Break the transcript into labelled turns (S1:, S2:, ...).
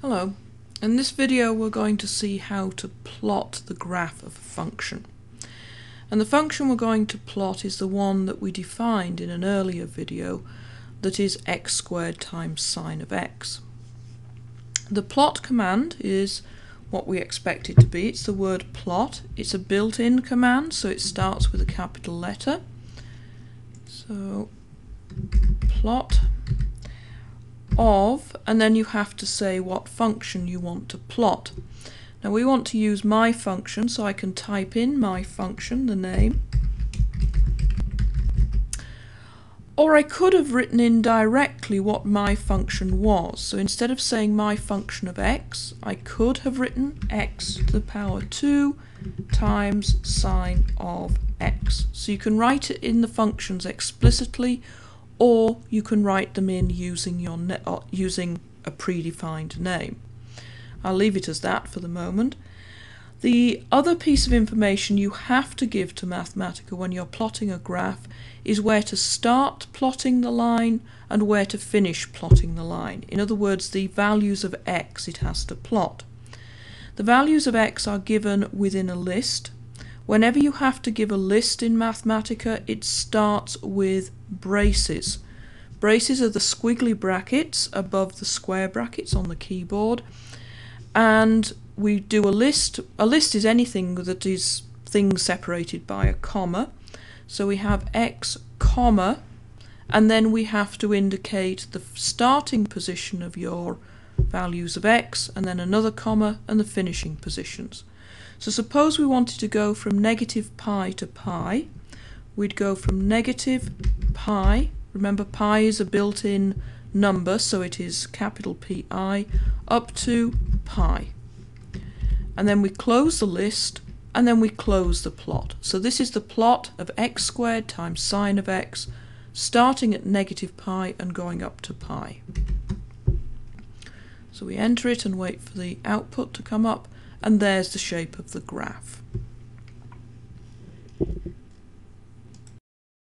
S1: Hello. In this video we're going to see how to plot the graph of a function. And the function we're going to plot is the one that we defined in an earlier video, that is x squared times sine of x. The plot command is what we expect it to be. It's the word plot. It's a built-in command, so it starts with a capital letter. So plot of, and then you have to say what function you want to plot. Now we want to use my function, so I can type in my function, the name, or I could have written in directly what my function was. So instead of saying my function of x, I could have written x to the power 2 times sine of x. So you can write it in the functions explicitly, or you can write them in using using a predefined name. I'll leave it as that for the moment. The other piece of information you have to give to Mathematica when you're plotting a graph is where to start plotting the line and where to finish plotting the line. In other words, the values of x it has to plot. The values of x are given within a list. Whenever you have to give a list in Mathematica, it starts with braces. Braces are the squiggly brackets above the square brackets on the keyboard, and we do a list. A list is anything that is things separated by a comma. So we have x, comma, and then we have to indicate the starting position of your values of x, and then another comma and the finishing positions. So suppose we wanted to go from negative pi to pi. We'd go from negative pi, remember pi is a built-in number, so it is capital Pi, up to pi. And then we close the list, and then we close the plot. So this is the plot of x squared times sine of x, starting at negative pi and going up to pi. So we enter it and wait for the output to come up, and there's the shape of the graph.